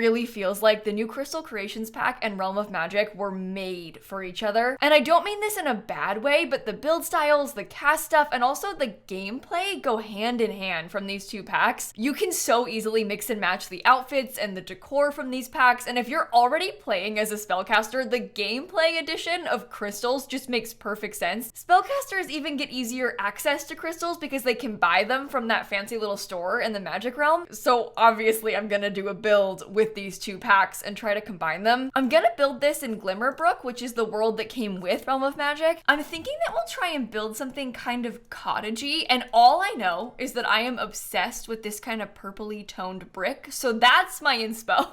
really feels like the new Crystal Creations pack and Realm of Magic were made for each other. And I don't mean this in a bad way, but the build styles, the cast stuff, and also the gameplay go hand in hand from these two packs. You can so easily mix and match the outfits and the decor from these packs, and if you're already playing as a spellcaster, the gameplay edition of crystals just makes perfect sense. Spellcasters even get easier access to crystals because they can buy them from that fancy little store in the Magic realm. So obviously I'm gonna do a build with these two packs and try to combine them. I'm gonna build this in Glimmerbrook, which is the world that came with Realm of Magic. I'm thinking that we'll try and build something kind of cottagey, and all I know is that I am obsessed with this kind of purpley toned brick, so that's my inspo.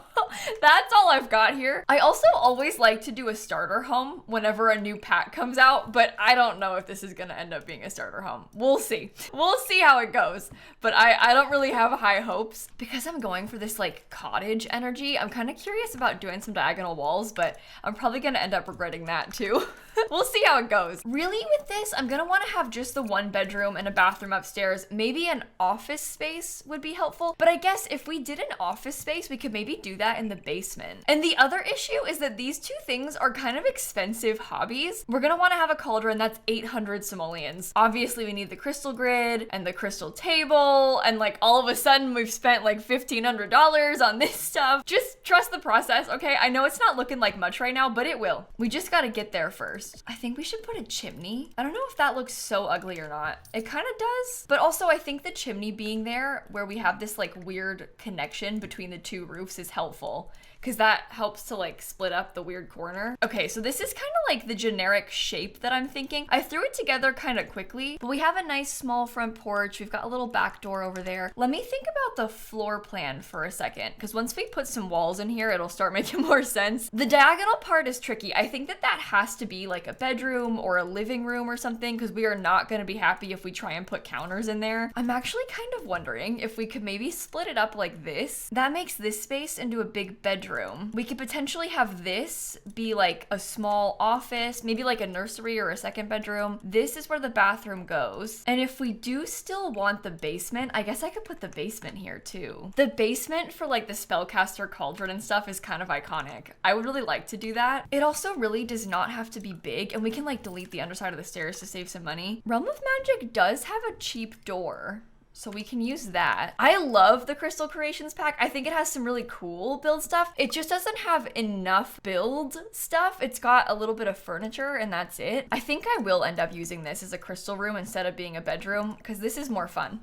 That's all I've got here. I also always like to do a starter home whenever a new pack comes out, but I don't know if this is gonna end up being a starter home. We'll see. We'll see how it goes, but I don't really have high hopes. Because I'm going for this like cottage energy, I'm kind of curious about doing some diagonal walls, but I'm probably gonna end up regretting that too. We'll see how it goes. Really, with this, I'm gonna want to have just the one bedroom and a bathroom upstairs. Maybe an office space would be helpful, but I guess if we did an office space, we could maybe do that in the basement. And the other issue is that these two things are kind of expensive hobbies. We're gonna want to have a cauldron that's 800 simoleons. Obviously, we need the crystal grid and the crystal table, and like all of a sudden we've spent like $1,500 on this stuff. Just trust the process, okay? I know it's not looking like much right now, but it will. We just gotta get there first. I think we should put a chimney. I don't know if that looks so ugly or not. It kind of does, but also I think the chimney being there where we have this like weird connection between the two roofs is helpful, because that helps to like split up the weird corner. Okay, so this is kind of like the generic shape that I'm thinking. I threw it together kind of quickly, but we have a nice small front porch. We've got a little back door over there. Let me think about the floor plan for a second, because once we put some walls in here, it'll start making more sense. The diagonal part is tricky. I think that has to be like a bedroom or a living room or something, because we are not going to be happy if we try and put counters in there. I'm actually kind of wondering if we could maybe split it up like this. That makes this space into a big bedroom. We could potentially have this be like a small office, maybe like a nursery or a second bedroom. This is where the bathroom goes. And if we do still want the basement, I guess I could put the basement here too. The basement for like the spellcaster cauldron and stuff is kind of iconic. I would really like to do that. It also really does not have to be big, and we can like delete the underside of the stairs to save some money. Realm of Magic does have a cheap door, so we can use that. I love the Crystal Creations pack. I think it has some really cool build stuff. It just doesn't have enough build stuff. It's got a little bit of furniture and that's it. I think I will end up using this as a crystal room instead of being a bedroom, because this is more fun.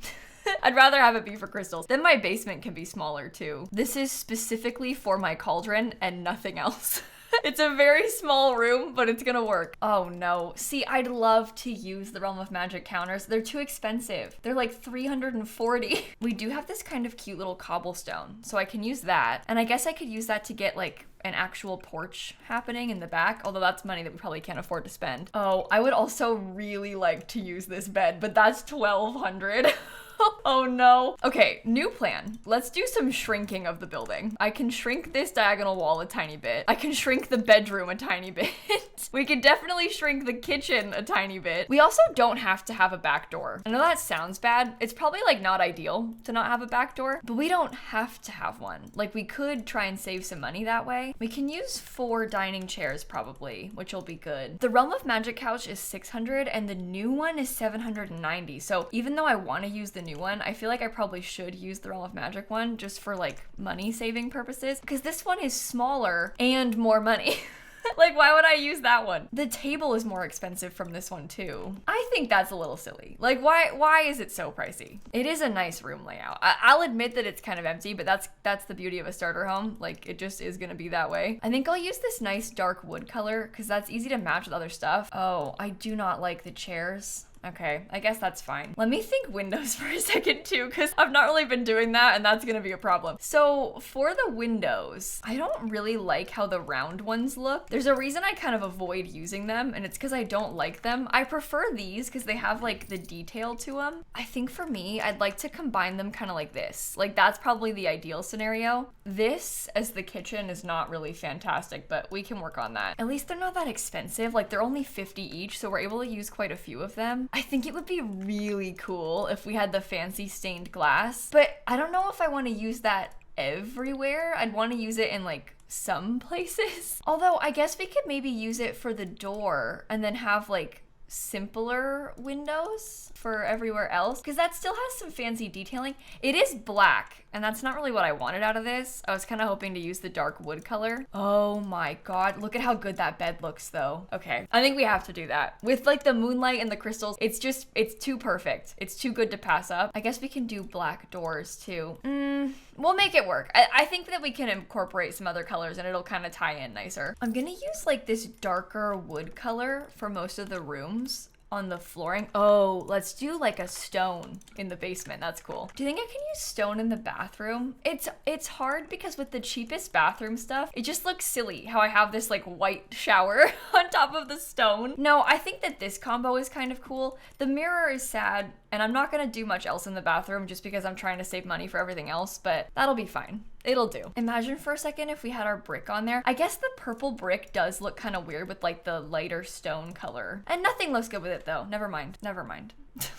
I'd rather have it be for crystals. Then my basement can be smaller too. This is specifically for my cauldron and nothing else. It's a very small room, but it's gonna work. Oh no. See, I'd love to use the Realm of Magic counters. They're too expensive. They're like 340. We do have this kind of cute little cobblestone, so I can use that. And I guess I could use that to get like an actual porch happening in the back, although that's money that we probably can't afford to spend. Oh, I would also really like to use this bed, but that's 1,200. Oh no. Okay, new plan. Let's do some shrinking of the building. I can shrink this diagonal wall a tiny bit. I can shrink the bedroom a tiny bit. We can definitely shrink the kitchen a tiny bit. We also don't have to have a back door. I know that sounds bad. It's probably like not ideal to not have a back door, but we don't have to have one. Like we could try and save some money that way. We can use 4 dining chairs probably, which will be good. The Realm of Magic couch is 600 and the new one is 790. So even though I want to use the new one, I feel like I probably should use the Realm of Magic one just for like money saving purposes, because this one is smaller and more money. Like, why would I use that one? The table is more expensive from this one too. I think that's a little silly. Like, why is it so pricey? It is a nice room layout. I'll admit that it's kind of empty, but that's the beauty of a starter home. Like, it just is gonna be that way. I think I'll use this nice dark wood color because that's easy to match with other stuff. Oh, I do not like the chairs. Okay, I guess that's fine. Let me think windows for a second too, because I've not really been doing that and that's gonna be a problem. So for the windows, I don't really like how the round ones look. There's a reason I kind of avoid using them, and it's because I don't like them. I prefer these because they have like the detail to them. I think for me, I'd like to combine them kind of like this. Like that's probably the ideal scenario. This as the kitchen is not really fantastic, but we can work on that. At least they're not that expensive. Like they're only 50 each, so we're able to use quite a few of them. I think it would be really cool if we had the fancy stained glass, but I don't know if I want to use that everywhere. I'd want to use it in like some places. Although I guess we could maybe use it for the door and then have like simpler windows for everywhere else, because that still has some fancy detailing. It is black, and that's not really what I wanted out of this. I was kind of hoping to use the dark wood color. Oh my god, look at how good that bed looks though. Okay, I think we have to do that. With like the moonlight and the crystals, it's too perfect. It's too good to pass up. I guess we can do black doors too. We'll make it work. I think that we can incorporate some other colors and it'll kind of tie in nicer. I'm gonna use like this darker wood color for most of the rooms on the flooring. Oh, let's do like a stone in the basement. That's cool. Do you think I can use stone in the bathroom? It's hard because with the cheapest bathroom stuff, it just looks silly how I have this like white shower on top of the stone. No, I think that this combo is kind of cool. The mirror is sad, and I'm not gonna do much else in the bathroom just because I'm trying to save money for everything else, but that'll be fine. It'll do. Imagine for a second if we had our brick on there. I guess the purple brick does look kind of weird with like the lighter stone color. And nothing looks good with it though. Never mind. Never mind.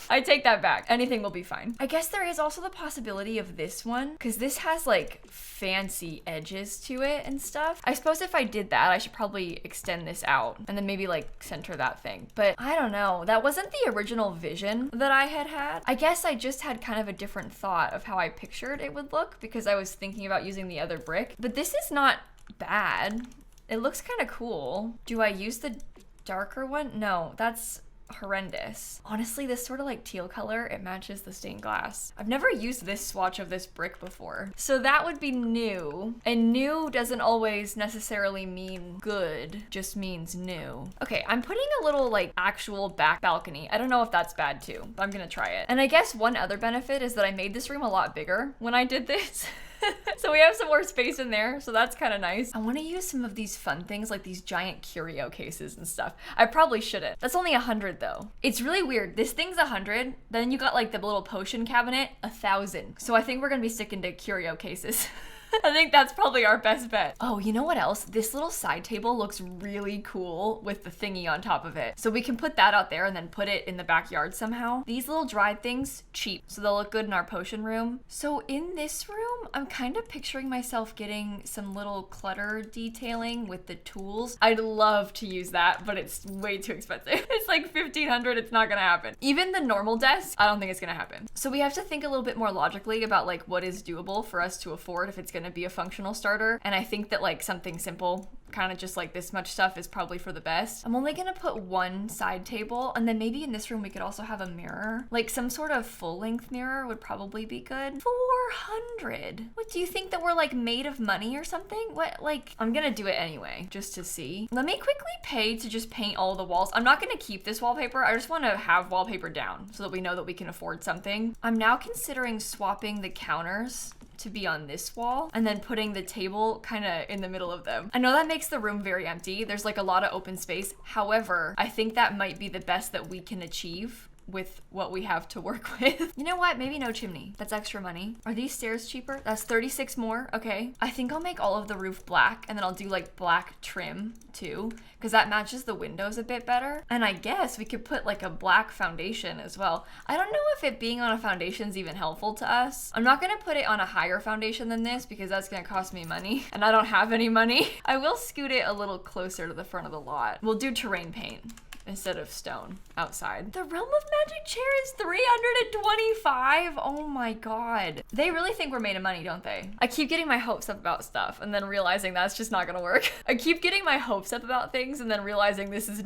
I take that back. Anything will be fine. I guess there is also the possibility of this one, because this has like fancy edges to it and stuff. I suppose if I did that, I should probably extend this out and then maybe like center that thing. But I don't know. That wasn't the original vision that I had. I guess I just had kind of a different thought of how I pictured it would look because I was thinking about using the other brick. But this is not bad. It looks kind of cool. Do I use the darker one? No, that's horrendous. Honestly, this sort of like teal color, it matches the stained glass. I've never used this swatch of this brick before. So that would be new. And new doesn't always necessarily mean good, just means new. Okay, I'm putting a little like actual back balcony. I don't know if that's bad too, but I'm gonna try it. And I guess one other benefit is that I made this room a lot bigger when I did this. So we have some more space in there, so that's kind of nice. I want to use some of these fun things like these giant curio cases and stuff. I probably shouldn't. That's only 100 though. It's really weird. This thing's 100, then you got like the little potion cabinet, 1,000. So I think we're gonna be sticking to curio cases. I think that's probably our best bet. Oh, you know what else? This little side table looks really cool with the thingy on top of it. So we can put that out there and then put it in the backyard somehow. These little dried things, cheap. So they'll look good in our potion room. So in this room, I'm kind of picturing myself getting some little clutter detailing with the tools. I'd love to use that, but it's way too expensive. It's like 1,500, it's not gonna happen. Even the normal desk, I don't think it's gonna happen. So we have to think a little bit more logically about like what is doable for us to afford if it's gonna be a functional starter. And I think that like something simple, kind of just like this much stuff is probably for the best. I'm only gonna put one side table, and then maybe in this room we could also have a mirror. Like some sort of full-length mirror would probably be good. 400. What, do you think that we're like made of money or something? What, like, I'm gonna do it anyway, just to see. Let me quickly pay to just paint all the walls. I'm not gonna keep this wallpaper. I just wanna have wallpaper down so that we know that we can afford something. I'm now considering swapping the counters to be on this wall and then putting the table kind of in the middle of them. I know that makes the room very empty. There's like a lot of open space. However, I think that might be the best that we can achieve with what we have to work with. You know what? Maybe no chimney. That's extra money. Are these stairs cheaper? That's 36 more. Okay. I think I'll make all of the roof black and then I'll do like black trim too, because that matches the windows a bit better. And I guess we could put like a black foundation as well. I don't know if it being on a foundation is even helpful to us. I'm not gonna put it on a higher foundation than this because that's gonna cost me money and I don't have any money. I will scoot it a little closer to the front of the lot. We'll do terrain paint instead of stone outside. The Realm of Magic chair is 325. Oh my god. They really think we're made of money, don't they? I keep getting my hopes up about stuff and then realizing that's just not gonna work. I keep getting my hopes up about things and then realizing it's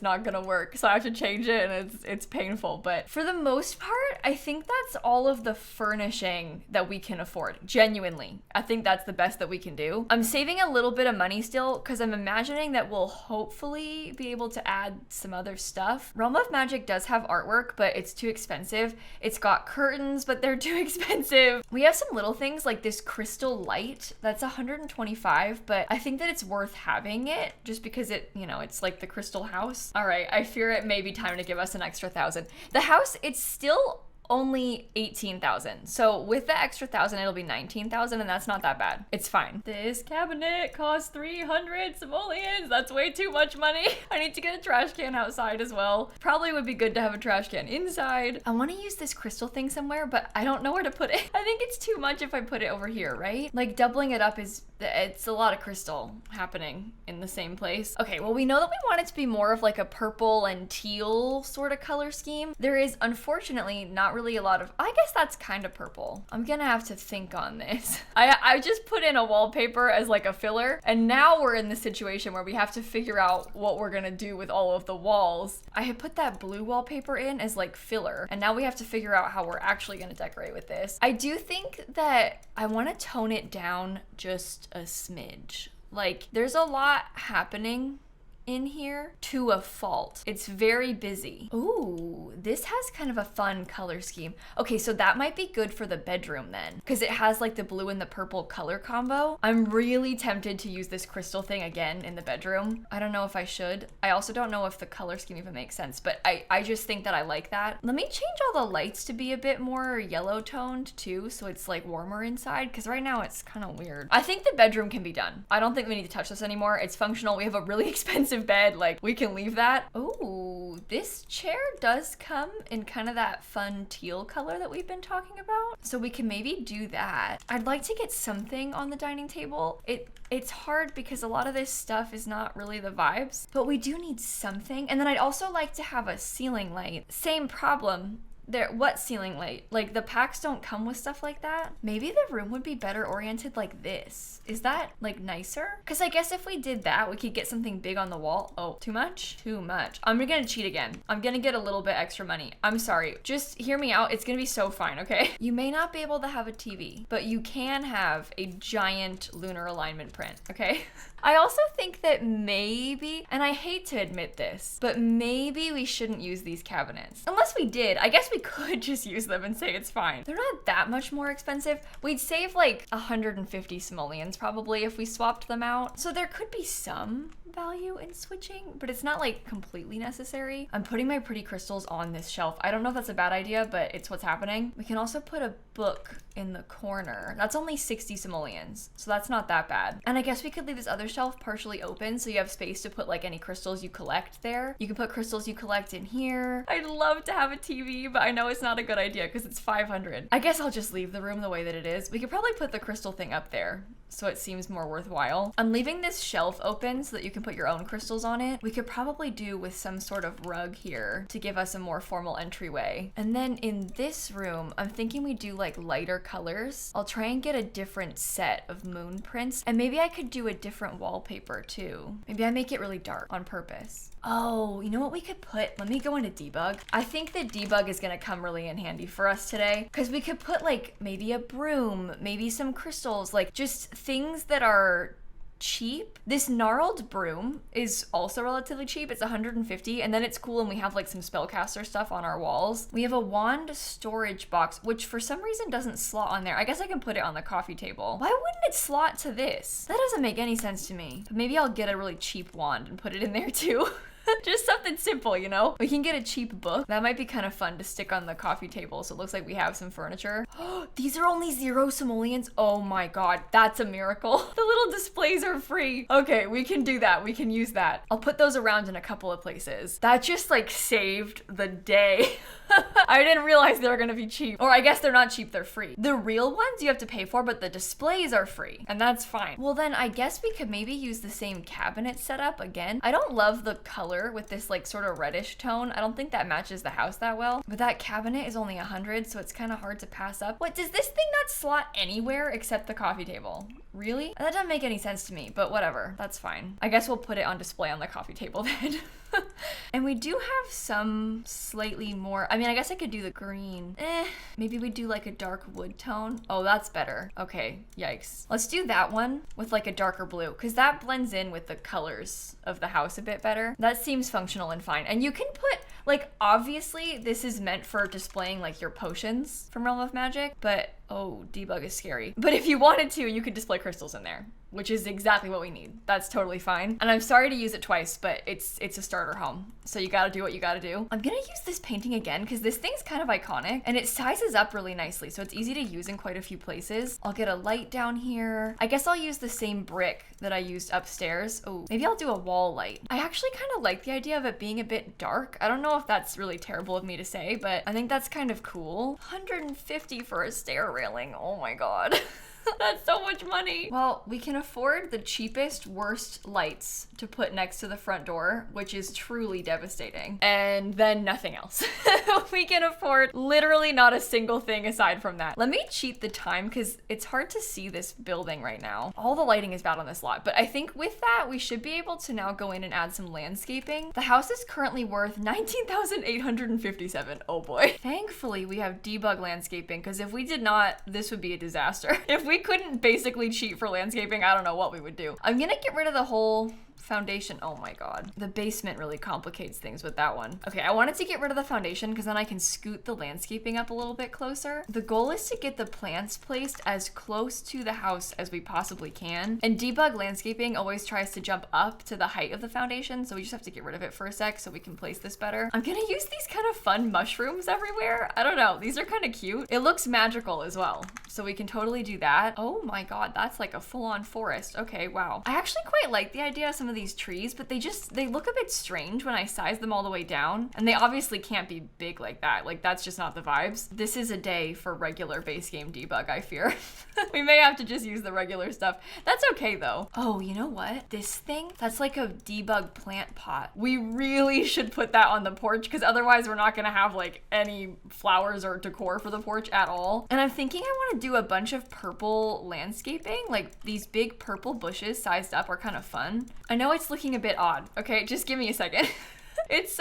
not gonna work. So I have to change it and it's painful. But for the most part, I think that's all of the furnishing that we can afford. Genuinely. I think that's the best that we can do. I'm saving a little bit of money still because I'm imagining that we'll hopefully be able to add some other stuff. Realm of Magic does have artwork, but it's too expensive. It's got curtains, but they're too expensive. We have some little things like this crystal light that's 125, but I think that it's worth having it just because it, you know, it's like the crystal house. All right, I fear it may be time to give us an extra 1,000. The house, it's still only 18,000. So with the extra 1,000, it'll be 19,000, and that's not that bad. It's fine. This cabinet costs 300 simoleons. That's way too much money. I need to get a trash can outside as well. Probably would be good to have a trash can inside. I want to use this crystal thing somewhere, but I don't know where to put it. I think it's too much if I put it over here, right? Like doubling it up it's a lot of crystal happening in the same place. Okay, well, we know that we want it to be more of like a purple and teal sort of color scheme. There is unfortunately not really a lot of, I guess that's kind of purple. I'm gonna have to think on this. I just put in a wallpaper as like a filler, and now we're in the situation where we have to figure out what we're gonna do with all of the walls. I had put that blue wallpaper in as like filler, and now we have to figure out how we're actually gonna decorate with this. I do think that I want to tone it down just a smidge. Like, there's a lot happening in here to a fault. It's very busy. Ooh, this has kind of a fun color scheme. Okay, so that might be good for the bedroom then, because it has like the blue and the purple color combo. I'm really tempted to use this crystal thing again in the bedroom. I don't know if I should. I also don't know if the color scheme even makes sense, but I just think that I like that. Let me change all the lights to be a bit more yellow toned too, so it's like warmer inside, because right now it's kind of weird. I think the bedroom can be done. I don't think we need to touch this anymore. It's functional. We have a really expensive bed, like we can leave that. Oh, this chair does come in kind of that fun teal color that we've been talking about, so we can maybe do that. I'd like to get something on the dining table. It's hard because a lot of this stuff is not really the vibes, but we do need something. And then I'd also like to have a ceiling light. Same problem. What ceiling light? Like the packs don't come with stuff like that. Maybe the room would be better oriented like this. Is that like nicer? Because I guess if we did that, we could get something big on the wall. Oh, too much? Too much. I'm gonna cheat again. I'm gonna get a little bit extra money. I'm sorry. Just hear me out. It's gonna be so fine, okay? You may not be able to have a TV, but you can have a giant lunar alignment print, okay? I also think that maybe, and I hate to admit this, but maybe we shouldn't use these cabinets. Unless we did, I guess we could just use them and say it's fine. They're not that much more expensive. We'd save like 150 simoleons probably if we swapped them out. So there could be some value in switching, but it's not like completely necessary. I'm putting my pretty crystals on this shelf. I don't know if that's a bad idea, but it's what's happening. We can also put a book in the corner. That's only 60 simoleons, so that's not that bad. And I guess we could leave this other shelf partially open so you have space to put like any crystals you collect there. You can put crystals you collect in here. I'd love to have a TV, but I know it's not a good idea because it's 500. I guess I'll just leave the room the way that it is. We could probably put the crystal thing up there so it seems more worthwhile. I'm leaving this shelf open so that you can put your own crystals on it. We could probably do with some sort of rug here to give us a more formal entryway. And then in this room, I'm thinking we do like lighter colors. I'll try and get a different set of moon prints, and maybe I could do a different wallpaper too. Maybe I make it really dark on purpose. Oh, you know what we could put? Let me go into debug. I think that debug is gonna come really in handy for us today, because we could put like maybe a broom, maybe some crystals, like just things that are cheap. This gnarled broom is also relatively cheap. It's 150, and then it's cool, and we have like some spellcaster stuff on our walls. We have a wand storage box, which for some reason doesn't slot on there. I guess I can put it on the coffee table. Why wouldn't it slot to this? That doesn't make any sense to me. But maybe I'll get a really cheap wand and put it in there too. Just something simple, you know? We can get a cheap book. That might be kind of fun to stick on the coffee table, so it looks like we have some furniture. These are only 0 simoleons. Oh my god, that's a miracle. The little displays are free. Okay, we can do that. We can use that. I'll put those around in a couple of places. That just like saved the day. I didn't realize they were gonna be cheap. Or I guess they're not cheap, they're free. The real ones you have to pay for, but the displays are free, and that's fine. Well then, I guess we could maybe use the same cabinet setup again. I don't love the color with this like sort of reddish tone. I don't think that matches the house that well, but that cabinet is only 100, so it's kind of hard to pass up. What, does this thing not slot anywhere except the coffee table? Really? That doesn't make any sense to me, but whatever, that's fine. I guess we'll put it on display on the coffee table then. And we do have some slightly more, I mean, I guess I could do the green. Maybe we do like a dark wood tone. Oh, that's better. Okay, yikes. Let's do that one with like a darker blue, because that blends in with the colors of the house a bit better. That seems functional and fine. And you can put, like, obviously this is meant for displaying like your potions from Realm of Magic, but Oh, debug is scary. But if you wanted to, you could display crystals in there, which is exactly what we need. That's totally fine. And I'm sorry to use it twice, but it's a starter home. So you gotta do what you gotta do. I'm gonna use this painting again because this thing's kind of iconic and it sizes up really nicely. So it's easy to use in quite a few places. I'll get a light down here. I guess I'll use the same brick that I used upstairs. Oh, maybe I'll do a wall light. I actually kind of like the idea of it being a bit dark. I don't know if that's really terrible of me to say, but I think that's kind of cool. 150 for a stair railing. Oh my God. That's so much money. Well, we can afford the cheapest, worst lights to put next to the front door, which is truly devastating. And then nothing else. We can afford literally not a single thing aside from that. Let me cheat the time because it's hard to see this building right now. All the lighting is bad on this lot, but I think with that, we should be able to now go in and add some landscaping. The house is currently worth $19,857. Oh boy. Thankfully, we have debug landscaping because if we did not, this would be a disaster. If we couldn't basically cheat for landscaping, I don't know what we would do. I'm gonna get rid of the whole foundation. Oh my God. The basement really complicates things with that one. Okay, I wanted to get rid of the foundation because then I can scoot the landscaping up a little bit closer. The goal is to get the plants placed as close to the house as we possibly can. And debug landscaping always tries to jump up to the height of the foundation, so we just have to get rid of it for a sec so we can place this better. I'm gonna use these kind of fun mushrooms everywhere. I don't know, these are kind of cute. It looks magical as well, so we can totally do that. Oh my God, that's like a full-on forest. Okay, wow. I actually quite like the idea of some of these trees, but they look a bit strange when I size them all the way down. And they obviously can't be big like that. Like that's just not the vibes. This is a day for regular base game debug, I fear. We may have to just use the regular stuff. That's okay though. Oh, you know what? This thing, that's like a debug plant pot. We really should put that on the porch because otherwise we're not gonna have like any flowers or decor for the porch at all. And I'm thinking I want to do a bunch of purple landscaping, like these big purple bushes sized up are kind of fun. I know it's looking a bit odd. Okay, just give me a second. It's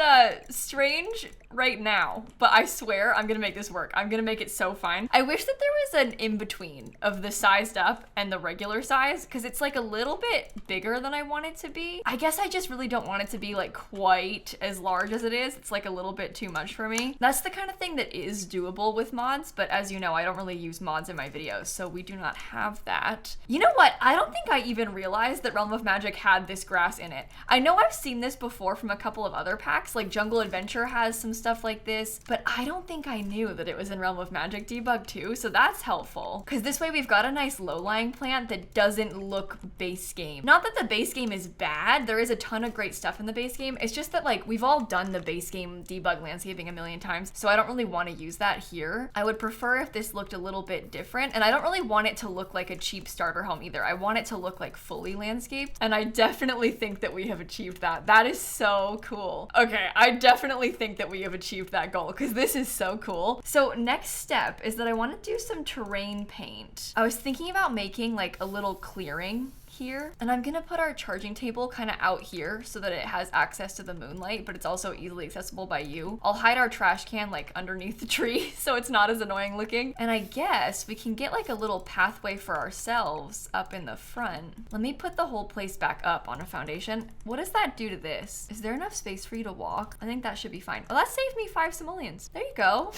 strange right now, but I swear I'm gonna make this work. I'm gonna make it so fine. I wish that there was an in-between of the sized up and the regular size because it's like a little bit bigger than I want it to be. I guess I just really don't want it to be like quite as large as it is. It's like a little bit too much for me. That's the kind of thing that is doable with mods, but as you know, I don't really use mods in my videos, so we do not have that. You know what? I don't think I even realized that Realm of Magic had this grass in it. I know I've seen this before from a couple of other packs, like Jungle Adventure has some stuff like this, but I don't think I knew that it was in Realm of Magic debug too, so that's helpful. Because this way we've got a nice low-lying plant that doesn't look base game. Not that the base game is bad, there is a ton of great stuff in the base game, it's just that like we've all done the base game debug landscaping a million times, so I don't really want to use that here. I would prefer if this looked a little bit different, and I don't really want it to look like a cheap starter home either. I want it to look like fully landscaped, and I definitely think that we have achieved that. That is so cool. Okay, I definitely think that we have achieved that goal because this is so cool. So next step is that I want to do some terrain paint. I was thinking about making like a little clearing here, and I'm gonna put our charging table kind of out here so that it has access to the moonlight, but it's also easily accessible by you. I'll hide our trash can like underneath the tree so it's not as annoying looking, and I guess we can get like a little pathway for ourselves up in the front. Let me put the whole place back up on a foundation. What does that do to this? Is there enough space for you to walk? I think that should be fine. Oh, that saved me 5 simoleons. There you go.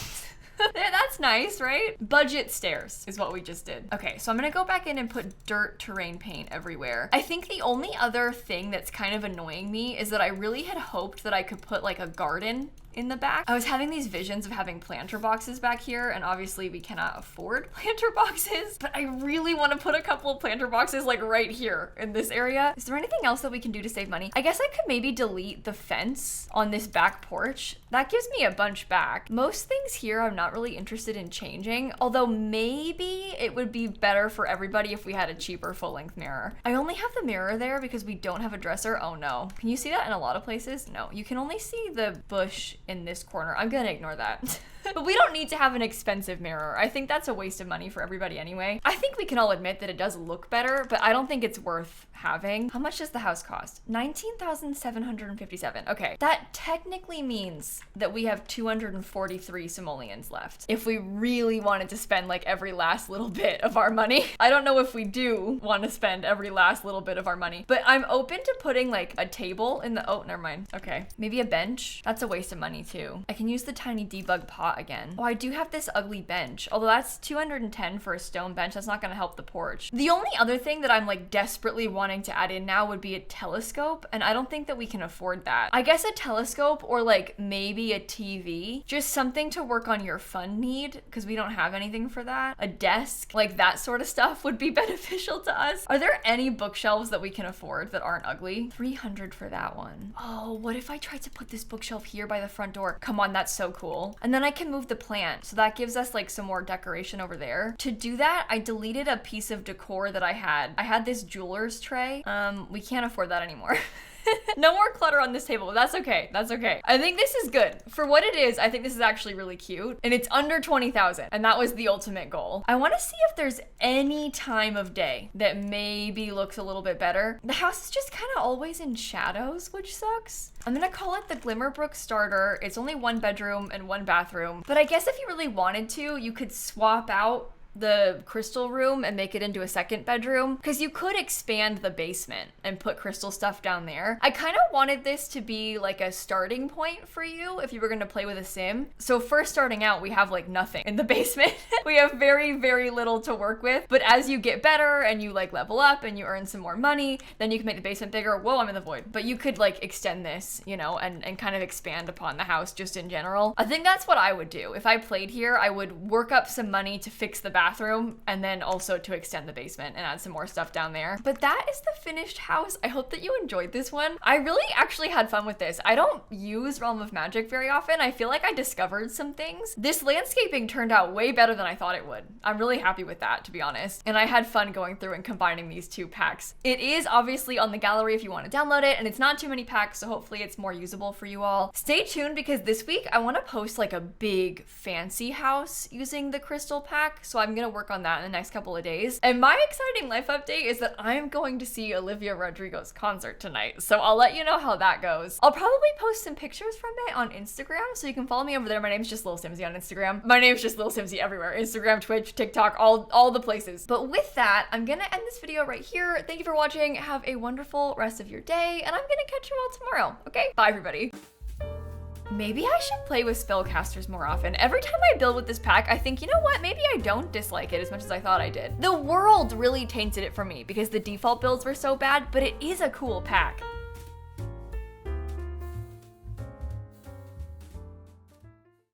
That's nice, right? Budget stairs is what we just did. Okay, so I'm gonna go back in and put dirt terrain paint everywhere. I think the only other thing that's kind of annoying me is that I really had hoped that I could put like a garden in the back. I was having these visions of having planter boxes back here, and obviously we cannot afford planter boxes, but I really want to put a couple of planter boxes like right here in this area. Is there anything else that we can do to save money? I guess I could maybe delete the fence on this back porch. That gives me a bunch back. Most things here I'm not really interested in changing, although maybe it would be better for everybody if we had a cheaper full-length mirror. I only have the mirror there because we don't have a dresser. Oh no. Can you see that in a lot of places? No, you can only see the bush in this corner. I'm gonna ignore that. But we don't need to have an expensive mirror. I think that's a waste of money for everybody anyway. I think we can all admit that it does look better, but I don't think it's worth having. How much does the house cost? $19,757. Okay, that technically means that we have 243 simoleons left. If we really wanted to spend like every last little bit of our money. I don't know if we do want to spend every last little bit of our money, but I'm open to putting like a table in the, oh, never mind. Okay, maybe a bench. That's a waste of money too. I can use the tiny debug pot spot again. Oh, I do have this ugly bench, although that's 210 for a stone bench. That's not gonna help the porch. The only other thing that I'm like desperately wanting to add in now would be a telescope, and I don't think that we can afford that. I guess a telescope or like maybe a TV, just something to work on your fun need, because we don't have anything for that. A desk, like that sort of stuff would be beneficial to us. Are there any bookshelves that we can afford that aren't ugly? 300 for that one. Oh, what if I tried to put this bookshelf here by the front door? Come on, that's so cool. And then I can move the plant, so that gives us like some more decoration over there. To do that, I deleted a piece of decor that I had. I had this jeweler's tray. We can't afford that anymore. No more clutter on this table, but that's okay. That's okay. I think this is good. For what it is, I think this is actually really cute. And it's under 20,000. And that was the ultimate goal. I want to see if there's any time of day that maybe looks a little bit better. The house is just kind of always in shadows, which sucks. I'm gonna call it the Glimmerbrook Starter. It's only 1 bedroom and 1 bathroom. But I guess if you really wanted to, you could swap out the crystal room and make it into a 2nd bedroom, because you could expand the basement and put crystal stuff down there. I kind of wanted this to be like a starting point for you if you were going to play with a sim. So first starting out, we have like nothing in the basement. We have very, very little to work with. But as you get better and you like level up and you earn some more money, then you can make the basement bigger. Whoa, I'm in the void. But you could like extend this, you know, and kind of expand upon the house just in general. I think that's what I would do. If I played here, I would work up some money to fix the bathroom and then also to extend the basement and add some more stuff down there. But that is the finished house. I hope that you enjoyed this one. I really actually had fun with this. I don't use Realm of Magic very often. I feel like I discovered some things. This landscaping turned out way better than I thought it would. I'm really happy with that, to be honest. And I had fun going through and combining these 2 packs. It is obviously on the gallery if you want to download it, and it's not too many packs, so hopefully it's more usable for you all. Stay tuned, because this week I want to post like a big fancy house using the crystal pack, so I'm gonna work on that in the next couple of days. And my exciting life update is that I'm going to see Olivia Rodrigo's concert tonight, so I'll let you know how that goes. I'll probably post some pictures from it on Instagram, so you can follow me over there. My name's just lilsimsie on Instagram. My name's just lilsimsie everywhere. Instagram, Twitch, TikTok, all the places. But with that, I'm gonna end this video right here. Thank you for watching. Have a wonderful rest of your day, and I'm gonna catch you all tomorrow. Okay? Bye, everybody. Maybe I should play with spellcasters more often. Every time I build with this pack, I think, you know what, maybe I don't dislike it as much as I thought I did. The world really tainted it for me because the default builds were so bad, but it is a cool pack.